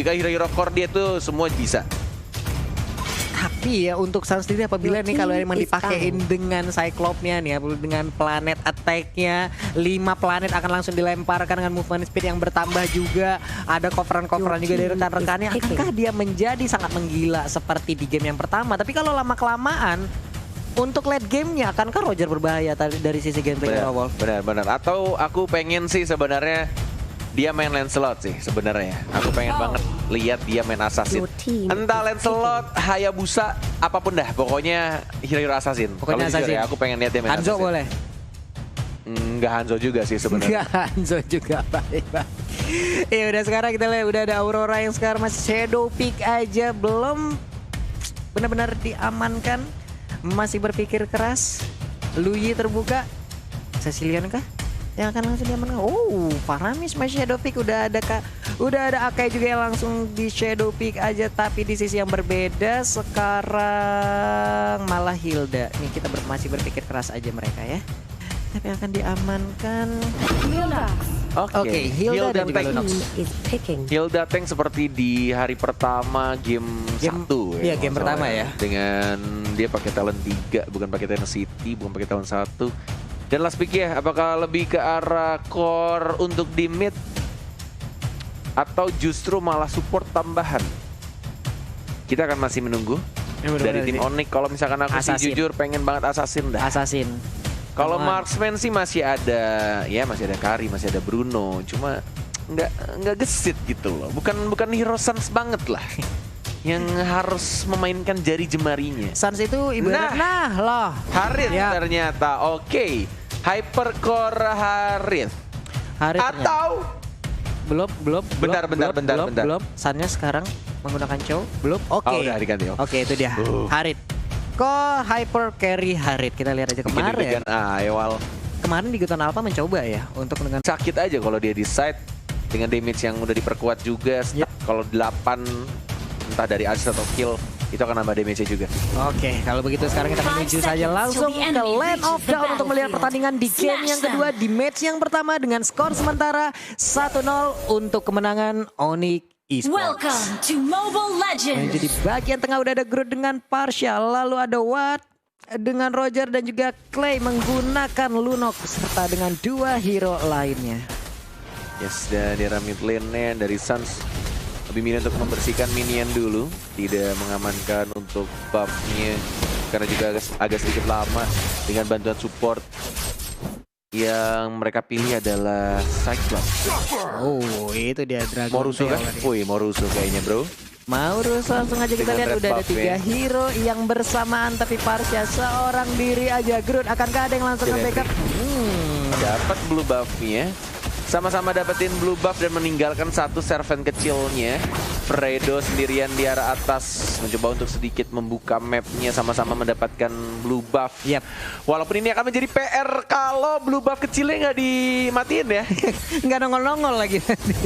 Jika hero-hero core dia tuh semua bisa. Tapi ya untuk Suns sendiri apabila nih kalau emang dipakein dengan Cyclops-nya nih ya, dengan planet attack-nya, 5 planet akan langsung dilemparkan dengan movement speed yang bertambah juga. Ada coveran-coveran juga dari rekan-rekannya. Akankah dia menjadi sangat menggila seperti di game yang pertama? Tapi kalau lama-kelamaan untuk late gamenya, akankah Roger berbahaya dari sisi gameplay Wolf? Benar. Atau aku pengen sih sebenarnya dia main Lancelot sih sebenarnya. Aku pengen banget lihat dia main assassin. Entah Lancelot, Hayabusa, apapun dah. Pokoknya hero assassin. Pokoknya assassin. Ya, aku pengen lihat dia main Hanzo assassin. boleh? Enggak Hanzo juga sih sebenarnya. Enggak Hanzo juga, baik. Ya udah sekarang kita lihat udah ada Aurora yang sekarang masih Shadow Peak aja belum benar-benar diamankan. Masih berpikir keras. Luyi terbuka. Cecilion kah yang akan langsung diamankan? Oh, Paramis masih Shadow Peak, udah ada Akai juga yang langsung di Shadow Peak aja, tapi di sisi yang berbeda sekarang malah Hilda. Nih kita masih berpikir keras aja mereka ya. Tapi akan diamankan. Oke, Hilda dan juga Lunox. Hilda Tank seperti di hari pertama game 1 ya. Iya, game pertama ya. Dengan dia pakai talent 3, bukan pakai talent City, bukan pakai talent 1. Dan last pick ya, apakah lebih ke arah core untuk di mid atau justru malah support tambahan? Kita akan masih menunggu dari tim Onyx. Kalau misalkan aku sih jujur pengen banget assassin dah. Assassin. Kalau marksman sih masih ada, ya masih ada Kari, masih ada Bruno. Cuma nggak gesit gitu loh. Bukan hero Suns banget lah. Yang harus memainkan jari jemarinya. Suns itu ibarat loh. Harith ya. Ternyata oke. Hypercore Harith. Atau belum. Bentar. Sunnya sekarang menggunakan Chow. Belum. Oke. Oh, udah diganti. Oke, itu dia. Harith. Kok hyper carry Harith? Kita lihat aja kemarin. Kemarin di Guton Alpha mencoba ya untuk dengan sakit aja kalau dia di side dengan damage yang udah diperkuat juga. Kalau 8 entah dari assist atau kill itu akan nambah damage-nya juga. Oke, kalau begitu sekarang kita menuju saja langsung ke Land of Dawn untuk melihat pertandingan di game yang kedua, di match yang pertama dengan skor sementara 1-0 untuk kemenangan Onyx Esports. Welcome to Mobile Legends. Jadi bagian tengah udah ada Groot dengan Partial, lalu ada Watt dengan Roger dan juga Clay menggunakan Lunox serta dengan 2 hero lainnya. Yes, dan di mid lane-nya dari Suns lebih milih untuk membersihkan minion dulu, tidak mengamankan untuk buff-nya karena juga agak sedikit lama dengan bantuan support. Yang mereka pilih adalah Cyclops. Oh, itu dia Dragon. Moruso kan? Wih, Moruso kayaknya bro. Moruso langsung aja kita lihat udah ada 3 hero yang bersamaan, tapi Parsha seorang diri aja. Groot akankah ada yang langsung nge-backup? Dapat blue buff-nya. Sama-sama dapetin blue buff dan meninggalkan satu servant kecilnya. Fredo sendirian di arah atas mencoba untuk sedikit membuka mapnya, sama-sama mendapatkan blue buff. Walaupun ini akan menjadi PR kalau blue buff kecilnya nggak dimatiin ya. Nggak nongol-nongol lagi nanti.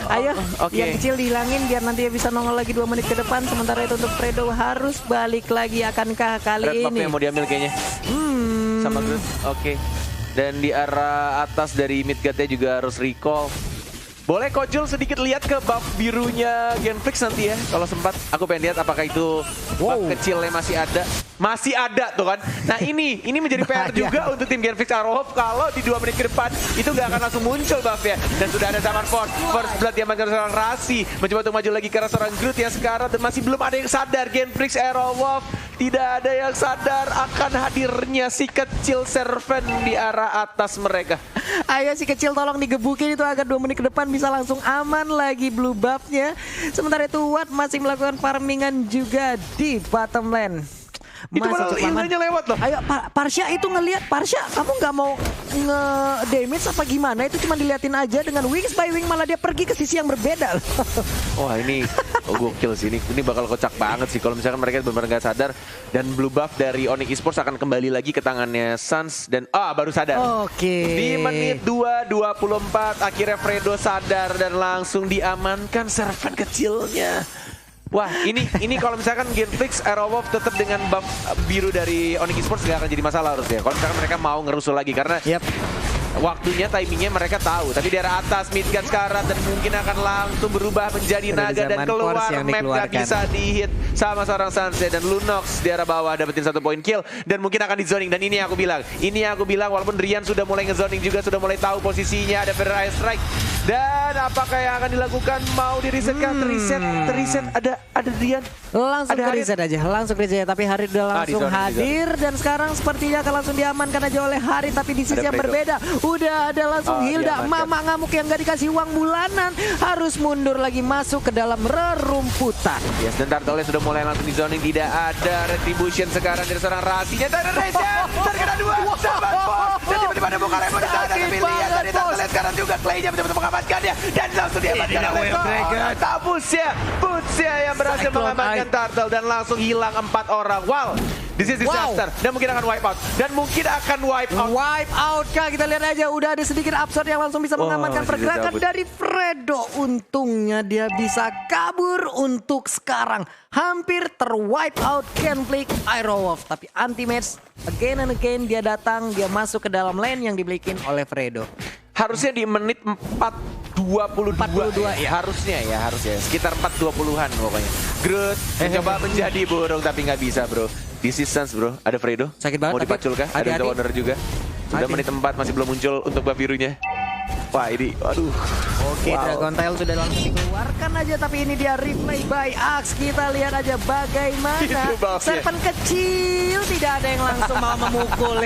Ayo, yang kecil dihilangin biar nanti bisa nongol lagi 2 menit ke depan. Sementara itu untuk Fredo harus balik lagi, akankah kali Red buff ini? yang mau diambil kayaknya. Sama Groot. Oke. Dan di arah atas dari Midgard-nya juga harus recall. Boleh Kojul sedikit lihat ke buff birunya Genflix nanti ya, kalau sempat. Aku pengen lihat apakah itu buff kecilnya masih ada. Masih ada tuh kan. Nah ini menjadi PR juga untuk tim Genflix Arrowhawk kalau di 2 menit ke depan itu nggak akan langsung muncul buffnya. Dan sudah ada Zaman Force, First Blood diamankan seorang Rasi, mencoba untuk maju lagi ke arah seorang Groot yang sekarang dan masih belum ada yang sadar. Genflix Arrowhawk tidak ada yang sadar akan hadirnya si kecil servant di arah atas mereka. Ayo si kecil tolong digebukin itu agar 2 menit ke depan bisa langsung aman lagi blue buff-nya. Sementara itu Watt masih melakukan farmingan juga di bottom lane. Itu malah ilmunya lewat loh. Ayo Parsha itu ngelihat, Parsha kamu nggak mau nge-damage apa gimana? Itu cuma diliatin aja dengan wings by wing, malah dia pergi ke sisi yang berbeda loh. Wah ini gokil sih, ini bakal kocak banget sih kalau misalkan mereka benar-benar nggak sadar. Dan blue buff dari Onyx Esports akan kembali lagi ke tangannya Suns dan baru sadar. Di menit 2:24 akhirnya Fredo sadar dan langsung diamankan servant kecilnya. Wah, ini kalau misalkan Genflix Arrowhawk tetap dengan buff biru dari Onyx Esports gak akan jadi masalah harusnya. Kalau misalkan mereka mau ngerusuh lagi karena waktunya, timingnya mereka tahu. Tapi di arah atas Midgard sekarang dan mungkin akan langsung berubah menjadi Udah naga dan zaman keluar Force yang map gak dikeluarkan. bisa dihit sama seorang Sunset dan Lunox di arah bawah dapetin 1 poin kill dan mungkin akan di zoning. Dan ini yang aku bilang walaupun Rian sudah mulai nge-zoning juga, sudah mulai tahu posisinya, ada Feather Eye Strike. Dan apakah yang akan dilakukan? Mau di-reset kan? Reset, ada Rian. Langsung Ada ke reset aja, langsung ke reset. Tapi Harit udah langsung di zone, hadir dan sekarang sepertinya akan langsung diamankan aja oleh Harit. Tapi di sisi Ada yang Fredo. berbeda, udah ada langsung Hilda, diamankan. mama ngamuk yang gak dikasih uang bulanan, harus mundur lagi masuk ke dalam rerumputan. Yes, dan Turtle sudah mulai langsung di zoning. Tidak ada retribution sekarang dari seorang Rasinya. Dan ada Reza, terkena 2 sama Ford. Dan tiba-tiba ada Bukaremo di sana. Tapi lihat dari Turtle sekarang juga Clay-nya betul-betul mengamankannya. Dan langsung diamankan oleh Boots-nya yang berhasil Cyclone mengamankan Turtle. Dan langsung hilang 4 orang. Wow, this is disaster. Dan mungkin akan wipe out. Wipe out kah? Kita lihat aja, udah ada sedikit absurd yang langsung bisa mengamankan masih pergerakan dicabut. dari Fredo. Untungnya dia bisa kabur untuk sekarang. Hampir terwipe out Kenflick Aerowolf. Tapi anti-match again and again dia datang, dia masuk ke dalam lane yang dibelikin oleh Fredo. Harusnya di menit 4:22 ya. Harusnya sekitar 4:20-an pokoknya. Groot mencoba menjadi burung tapi nggak bisa bro. This is Suns bro, ada Fredo. Sakit banget, Mau tapi dipacul kah? Ada hati-hati. Owner juga. Sudah Hati. menit 4 masih belum muncul untuk bab birunya. Wah ini, aduh. Oke, Wow. Dragon Tail sudah langsung dikeluarkan aja, tapi ini dia replay by Axe. Kita lihat aja bagaimana Itu buffnya. serpent kecil tidak ada yang langsung mau memukul.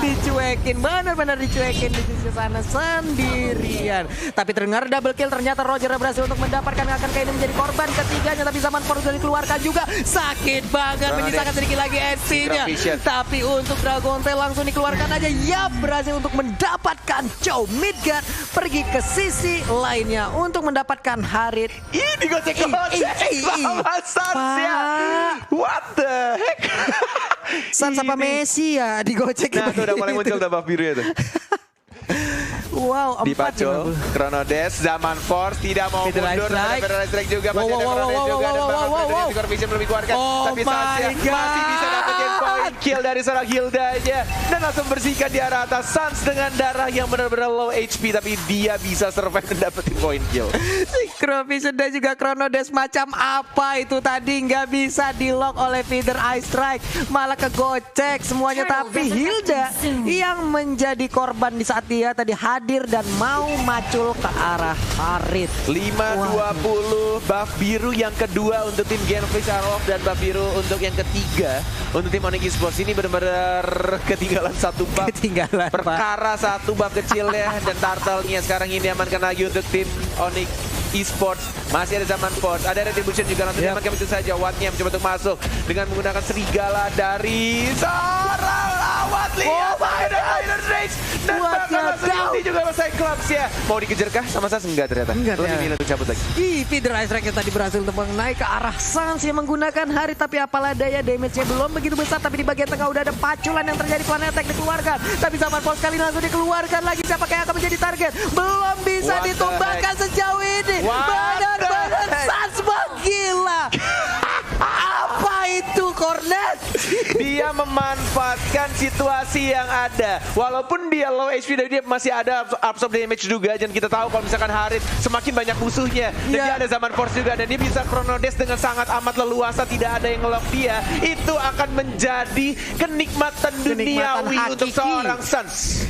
Dicuekin, benar-benar dicuekin di sisi sana sendirian. Tapi terdengar double kill, ternyata Roger berhasil untuk mendapatkan akan ini menjadi korban ketiganya. Tapi zaman Force sudah dikeluarkan juga, sakit banget, menyisakan sedikit lagi SP-nya. Vision. Tapi untuk Dragon Tail langsung dikeluarkan aja. Yap, berhasil untuk mendapatkan Chow Midgard pergi ke sisi lainnya untuk mendapatkan Harit. Ih, digocek-gocek sama Suns ya. What the heck? Sans apa Messi ya digocek. Nah, tuh udah mulai muncul tuh buff birunya tuh. Wow, 4 Dipacul, Chronodes, zaman Force tidak mau Feather Eye mundur, ada Strike. Feather Eye Strike juga, masih Wow, ada wow, Chronodes wow, juga, wow, dan wow, bahkan wow, Fredo wow. yang Score Vision belum dikeluarkan, Oh tapi my Suns masih bisa dapetin God. point kill dari seorang Hilda aja, dan langsung bersihkan di arah atas. Suns dengan darah yang benar-benar low HP, tapi dia bisa survive dan dapetin point kill. Synchrovision dan juga Chronodes macam apa itu tadi, nggak bisa di lock oleh Feather Eye Strike, malah kegocek semuanya. Tapi Hilda yang menjadi korban di saat dia tadi hadir dan mau macul ke arah Harit. 5-20 buff biru yang kedua untuk tim Genflix Aerowolf dan buff biru untuk yang ketiga untuk tim Onyx Esports. Ini benar-benar ketinggalan satu buff. Ketinggalan, Pak. Perkara satu buff kecilnya dan Turtle-nya sekarang ini diamankan lagi untuk tim Onyx Esports. Masih ada zaman Force, ada Retribution juga langsung diamankan itu saja. Wattnya mencoba untuk masuk dengan menggunakan serigala dari seorang Watt. Lihat ada Iron Rage dan bahkan langsung Yoti juga sama Cyclops ya. Mau dikejar kah sama Sans? Enggak ternyata. Enggak, Lebih ternyata. milih untuk cabut lagi. Feather Eye Strike yang tadi berhasil untuk menaik ke arah Sans yang menggunakan Harit, tapi apalah daya, damage-nya belum begitu besar. Tapi di bagian tengah udah ada paculan yang terjadi, Planet Attack dikeluarkan. Tapi zaman Force kali ini langsung dikeluarkan lagi. Siapa yang akan menjadi target? Belum bisa What the ditumbangkan heck? sejauh ini. What Benar-benar the heck? Sans menggila. Apa itu Cornet? Dia memanfaatkan situasi yang ada. Walaupun dia low HP dan dia masih ada absorb damage juga. Dan kita tahu kalau misalkan Harit semakin banyak musuhnya. Dan Iya. dia ada zaman Force juga. Dan dia bisa Chronodes dengan sangat amat leluasa. Tidak ada yang ngelock dia. Itu akan menjadi kenikmatan duniawi hakiki. untuk seorang Suns.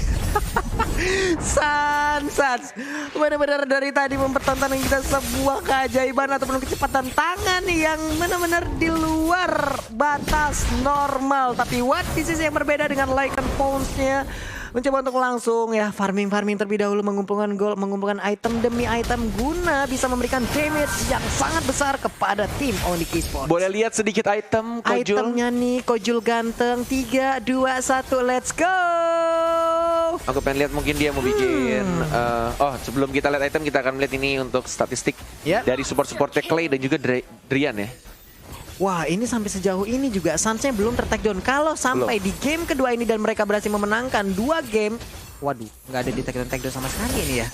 Sans benar-benar dari tadi mempertontonkan kita sebuah keajaiban ataupun kecepatan tangan yang benar-benar di luar batas normal. Tapi Watt di sisi yang berbeda dengan Lycan Pawns-nya mencoba untuk langsung ya farming terlebih dahulu, mengumpulkan gold, mengumpulkan item demi item guna bisa memberikan damage yang sangat besar kepada tim Onyx Esports. Boleh lihat sedikit item Kojul? Itemnya nih Kojul ganteng. 3, 2, 1 let's go. Aku pengen lihat mungkin dia mau bikin sebelum kita lihat item kita akan melihat ini untuk statistik dari support-supportnya Clay dan juga Drian ya. Wah, ini sampai sejauh ini juga Suns-nya belum ter-takedown. Kalau sampai di game kedua ini dan mereka berhasil memenangkan 2 game, waduh, nggak ada di takedown sama sekali ini ya.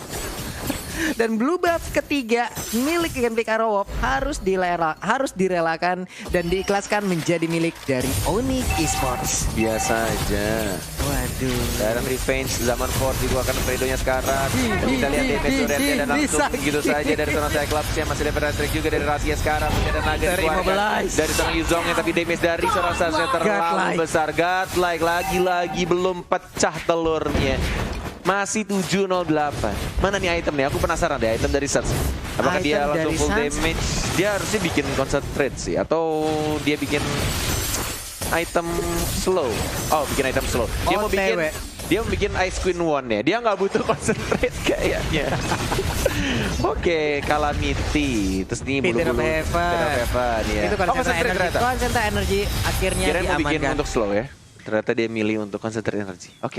Dan blue buff ketiga milik Genfix Arrowwolf harus direlakan dan diikhlaskan menjadi milik dari Onyx Esports. Biasa aja. Waduh. Dalam revenge zaman Ford juga akan Fredo-nya sekarang. Dan kita lihat DPS Oriente dan langsung begitu saja dari seorang Cyclops yang masih dapat strike juga dari Rahasia sekarang. Ada naga dikeluarkan dari seorang Yuzongnya, tapi damage dari seorang Sasha terlalu besar. Godlike lagi-lagi belum pecah telurnya. Masih 708. Mana nih itemnya? Aku penasaran deh item dari Suns. Apakah dia langsung full damage? Dia harusnya bikin concentrate sih, atau dia bikin item slow. Oh, bikin item slow. Dia mau bikin Ice Queen One ya. Dia nggak butuh concentrate kayaknya. Oke, Calamity. Terus nih bulu-bulu Heaven ya. Itu konsentrasi energi akhirnya diamankan. Mau bikin untuk slow ya. Ternyata dia milih untuk concentrate energy. Oke.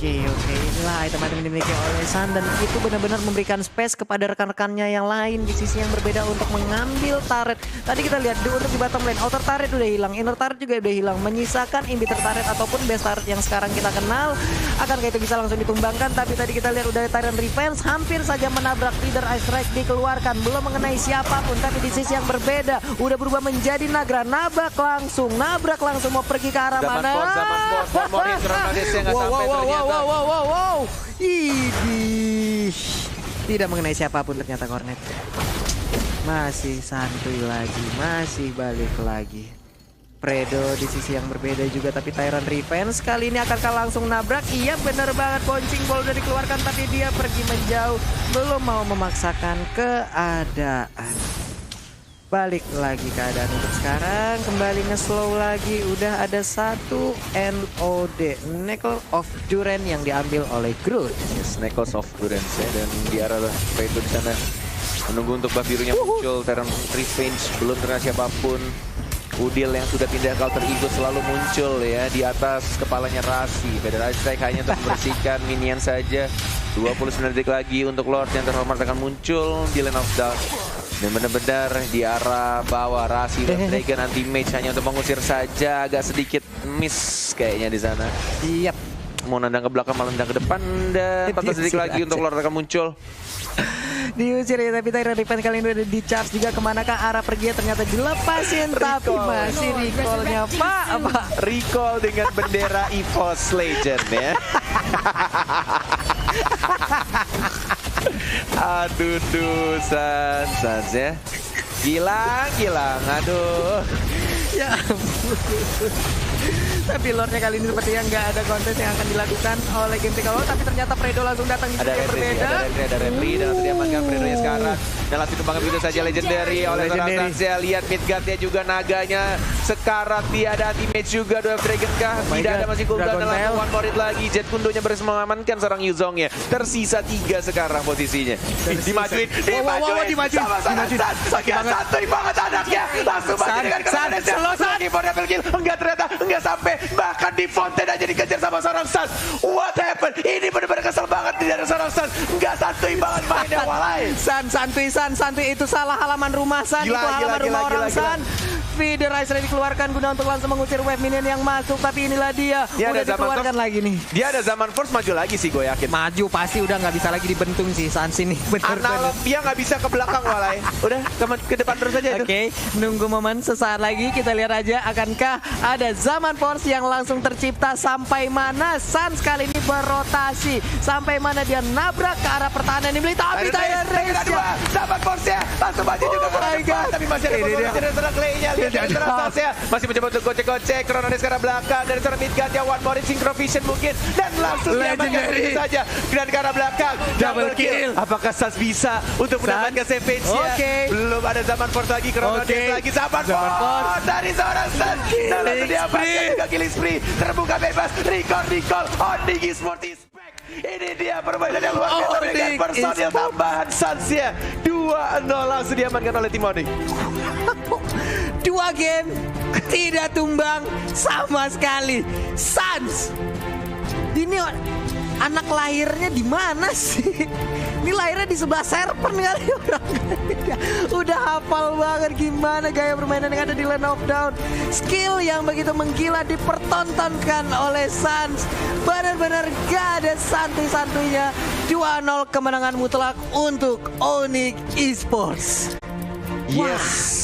Inilah item-item yang dimiliki oleh Sun dan itu benar-benar memberikan space kepada rekan-rekannya yang lain di sisi yang berbeda untuk mengambil turret. Tadi kita lihat untuk di bottom lane, outer turret udah hilang, inner turret juga udah hilang, menyisakan inhibitor turret ataupun base turret yang sekarang kita kenal. Akankah itu bisa langsung ditumbangkan? Tapi tadi kita lihat udah Tyrant Revenge hampir saja menabrak leader Ice Strike dikeluarkan, belum mengenai siapapun. Tapi di sisi yang berbeda udah berubah menjadi Nagra, nabrak langsung mau pergi ke arah mana? Zaman One More Hit, Chronodesnya nggak sampai ternyata. Idih. Tidak mengenai siapapun ternyata Cornet. Masih santuy lagi, masih balik lagi. Fredo di sisi yang berbeda juga, tapi Tyrant Revenge kali ini akankah langsung nabrak? Iya bener banget, Bouncing Ball udah dikeluarkan tapi dia pergi menjauh, belum mau memaksakan keadaan. Balik lagi keadaan untuk sekarang, kembali nge-slow lagi. Udah ada satu NOD, Necklace of Duren yang diambil oleh Groot. Yes, Necklace of Duren ya, dan di arah Fredo di sana menunggu untuk buff birunya muncul. Tyrant Revenge belum terkena siapapun. Udil yang sudah pindah ke alter ego selalu muncul ya di atas kepalanya Rasi. Federasi Strike hanya untuk membersihkan minion saja. 29 detik lagi untuk Lord yang terhormat akan muncul di Land of Dark. Dan benar-benar di arah bawah Rasi dan Dragon anti-mage hanya untuk mengusir saja, agak sedikit miss kayaknya di sana. Yap. Mau nendang ke belakang malah nendang ke depan dan 14 detik lagi untuk Lord akan muncul. Diusir ya, tapi Tyrant Revenge kali ini udah di-charge juga kemanakah arah pergi, ternyata dilepasin tapi masih recall-nya Pak. Recall dengan bendera EVOS Legend ya. Aduh, Sans ya. Gilang, aduh. Ya ampun. Tapi Lordnya kali ini sepertinya nggak ada kontes yang akan dilakukan oleh Genfix Arrowwolf, tapi ternyata Fredo langsung datang di sisi yang berbeda. Ada Renly dan langsung diamankan Fredo-nya sekarang. Dan langsung tumbangkan begitu saja Legendary oleh seorang Saya lihat Midgard-nya juga naganya sekarat, tiada anti-mage juga. Dua Dragon kah? Tidak ada, masih cooldown dan langsung One More Hit lagi. Jet Kundonya berhasil mengamankan seorang Yuzongnya. Tersisa 3 sekarang posisinya. Dimajuin. Santuy banget anaknya. Langsung maju dengan Chronodesnya. Lagi for double kill. Enggak, ternyata enggak sampai. Bahkan di Fontaine aja dikejar sama seorang Sans. What happened? Ini benar-benar kesel banget dari seorang Sans. Enggak santuy banget mainnya walai. Santuy itu salah halaman rumah San. Itu halaman rumah orang San. Feeder Ice Ray dikeluarkan guna untuk langsung mengusir wave minion yang masuk, tapi inilah dia udah dikeluarkan lagi nih. Dia ada Zaman Force maju lagi sih, gue yakin. Maju pasti udah nggak bisa lagi dibentung sih Sans ini. Analog dia nggak bisa ke belakang walai. Udah ke depan terus aja itu. Oke, nunggu momen sesaat lagi kita lihat aja akankah ada Zaman Force yang langsung tercipta, sampai mana Sans kali ini berotasi, sampai mana dia nabrak ke arah pertahanan ini, tapi Tyrant Revenge Zaman Force ya langsung maju juga ke depan, tapi masih ada seorang Clay-nya. Masih mencoba untuk gocek-gocek. Chronodes ke arah belakang dari seorang Midgard yang One More Synchrovision mungkin, dan langsung diamankan begitu saja dan ke arah belakang double kill. Apakah Sans bisa untuk mendapatkan savage-nya? Belum ada Zaman Force lagi. Chronodes lagi Zaman Force dari seorang Sans dan langsung diamankan juga killing spree. Terbuka bebas. Recall Onyx Esports is back. Ini dia permainan yang luar biasa dengan personil tambahan Sans ya. 2-0 langsung diamankan oleh tim Onyx. 2 game tidak tumbang sama sekali. Sans Ini anak lahirnya di mana sih? Ini lahirnya di sebelah serpent kali orang. Udah hafal banget gimana gaya permainan yang ada di Land of Dawn. Skill yang begitu mengkilat dipertontonkan oleh Suns. Benar-benar gak ada santuy-santuinya. 2-0 kemenangan mutlak untuk Onyx Esports. Yes.